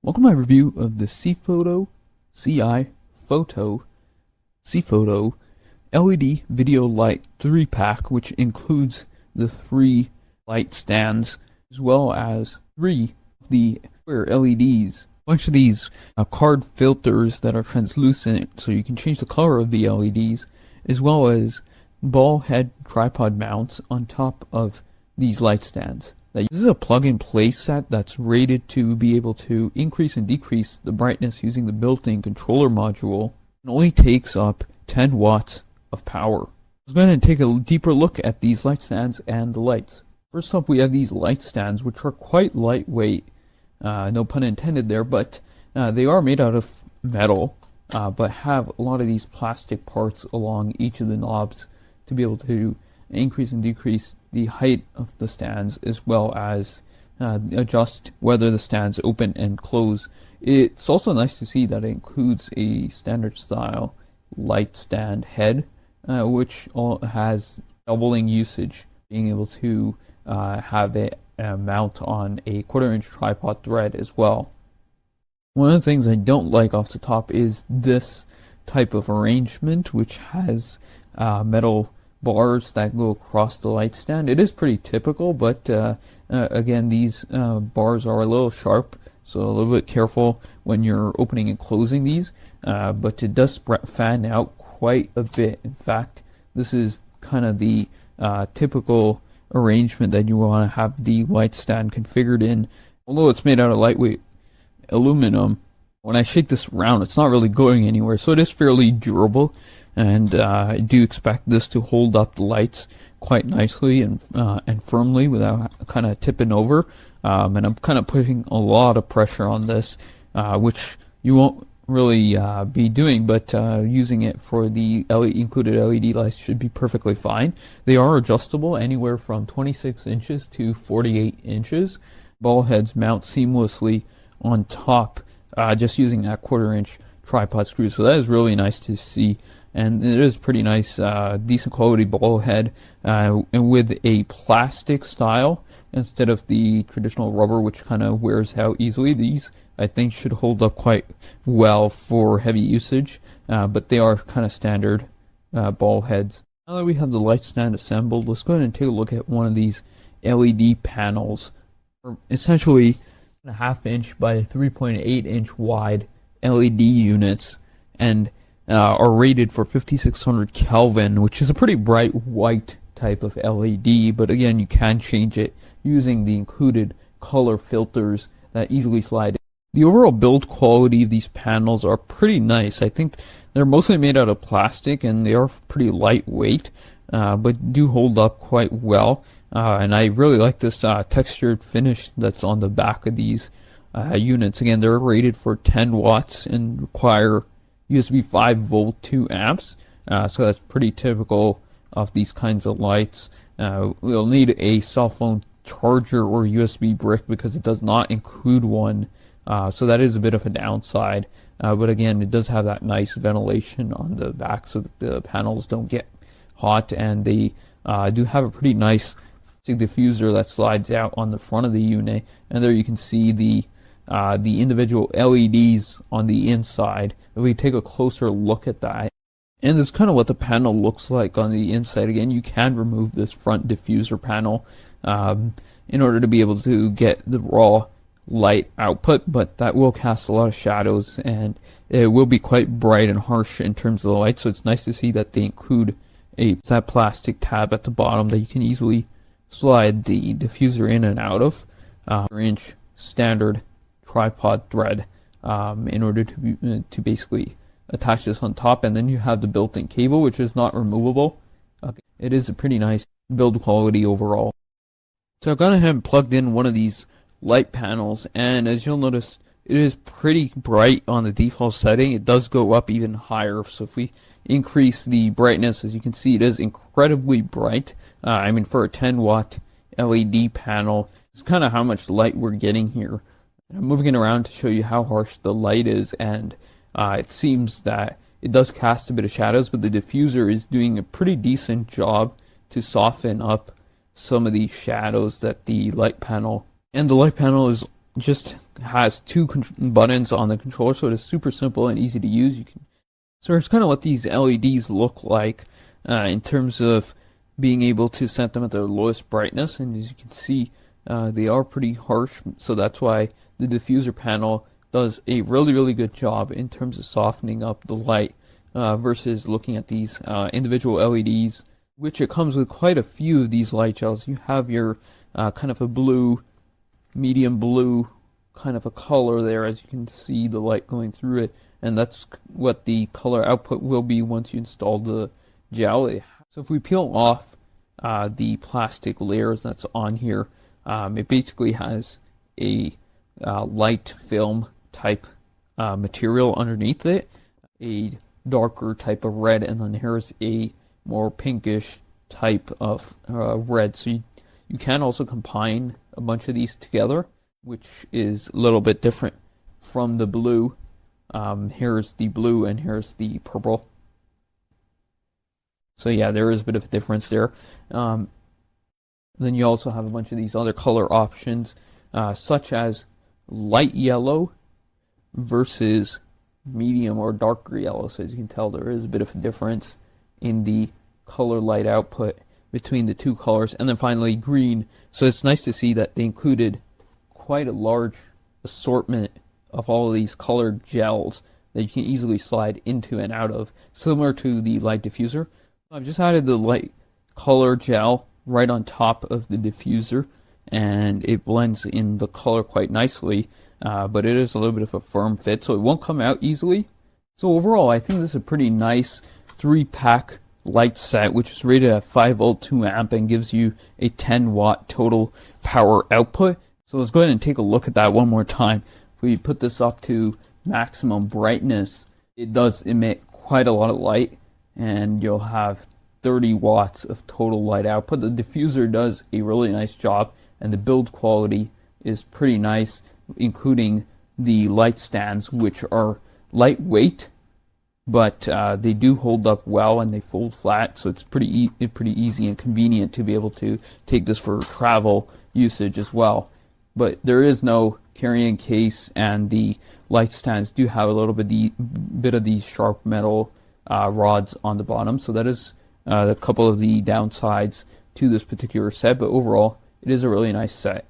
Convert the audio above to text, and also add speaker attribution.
Speaker 1: Welcome to my review of the Ci-Fotto Ci-Fotto LED video light 3-pack, which includes the 3 light stands as well as 3 of the square LEDs. A bunch of these card filters that are translucent so you can change the color of the LEDs, as well as ball head tripod mounts on top of these light stands. This is a plug-and-play set that's rated to be able to increase and decrease the brightness using the built-in controller module. It only takes up 10 watts of power. Let's go ahead and take a deeper look at these light stands and the lights. First up, we have these light stands, which are quite lightweight. No pun intended there, but they are made out of metal, but have a lot of these plastic parts along each of the knobs to be able to increase and decrease the height of the stands, as well as adjust whether the stands open and close. It's also nice to see that it includes a standard style light stand head, which has doubling usage, being able to have it mount on a 1/4-inch tripod thread as well. One of the things I don't like off the top is this type of arrangement, which has metal bars that go across the light stand. It is pretty typical, but again, these bars are a little sharp, so a little bit careful when you're opening and closing these, but it does fan out quite a bit. In fact, this is kind of the typical arrangement that you want to have the light stand configured in. Although it's made out of lightweight aluminum, when I shake this around, it's not really going anywhere, so it is fairly durable, and I do expect this to hold up the lights quite nicely and firmly without kind of tipping over. And I'm kind of putting a lot of pressure on this, which you won't really be doing, but using it for the included LED lights should be perfectly fine. They are adjustable anywhere from 26 inches to 48 inches. Ball heads mount seamlessly on top, just using that 1/4-inch tripod screw, so that is really nice to see. And it is pretty nice, decent quality ball head, and with a plastic style instead of the traditional rubber, which kind of wears out easily. These, I think, should hold up quite well for heavy usage, but they are kind of standard ball heads. Now that we have the light stand assembled, let's go ahead and take a look at one of these LED panels. Essentially, a 1/2-inch by 3.8-inch wide LED units, and are rated for 5600 Kelvin, which is a pretty bright white type of LED, but again, you can change it using the included color filters that easily slide in. The overall build quality of these panels are pretty nice. I think they're mostly made out of plastic and they are pretty lightweight, but do hold up quite well. And I really like this textured finish that's on the back of these units. Again, they're rated for 10 watts and require USB 5-volt 2 amps, so that's pretty typical of these kinds of lights. We'll need a cell phone charger or USB brick because it does not include one, so that is a bit of a downside. But again, it does have that nice ventilation on the back so that the panels don't get hot, and they do have a pretty nice diffuser that slides out on the front of the unit, and there you can see the individual LEDs on the inside. If we take a closer look at that, and this is kind of what the panel looks like on the inside. Again, you can remove this front diffuser panel in order to be able to get the raw light output, but that will cast a lot of shadows and it will be quite bright and harsh in terms of the light. So it's nice to see that they include that plastic tab at the bottom that you can easily slide the diffuser in and out of. 1/4-inch standard tripod thread in order to basically attach this on top, and then you have the built-in cable, which is not removable. It is a pretty nice build quality overall. So I've gone ahead and plugged in one of these light panels, and as you'll notice, it is pretty bright on the default setting. It does go up even higher, so if we increase the brightness, as you can see, it is incredibly bright. I mean, for a 10-watt LED panel, it's kind of how much light we're getting here. I'm moving it around to show you how harsh the light is, and it seems that it does cast a bit of shadows, but the diffuser is doing a pretty decent job to soften up some of these shadows that the light panel, and the light panel is just has two buttons on the controller, so it is super simple and easy to use. So here's kind of what these LEDs look like in terms of being able to set them at their lowest brightness, and as you can see, they are pretty harsh, so that's why the diffuser panel does a really good job in terms of softening up the light versus looking at these individual LEDs, which it comes with quite a few of these light gels. You have your kind of a blue, medium blue kind of a color there, as you can see the light going through it, and that's what the color output will be once you install the gel. So if we peel off the plastic layers that's on here, it basically has a light film type material underneath it, a darker type of red, and then here's a more pinkish type of red. So you can also combine a bunch of these together, which is a little bit different from the blue. Here's the blue and here's the purple. So yeah, there is a bit of a difference there. Then you also have a bunch of these other color options, such as light yellow versus medium or darker yellow. So as you can tell, there is a bit of a difference in the color light output between the two colors. And then finally green. So it's nice to see that they included quite a large assortment of all of these colored gels that you can easily slide into and out of, similar to the light diffuser. I've just added the light color gel right on top of the diffuser, and it blends in the color quite nicely, but it is a little bit of a firm fit, so it won't come out easily. So overall, I think this is a pretty nice 3-pack light set, which is rated at 5 volt 2 amp and gives you a 10 watt total power output. So let's go ahead and take a look at that one more time. If we put this up to maximum brightness, it does emit quite a lot of light, and you'll have 30 watts of total light output. The diffuser does a really nice job, and the build quality is pretty nice, including the light stands, which are lightweight, but they do hold up well and they fold flat, so it's pretty easy and convenient to be able to take this for travel usage as well. But there is no carrying case, and the light stands do have a little bit of these sharp metal rods on the bottom, so that is a couple of the downsides to this particular set, but overall it is a really nice set.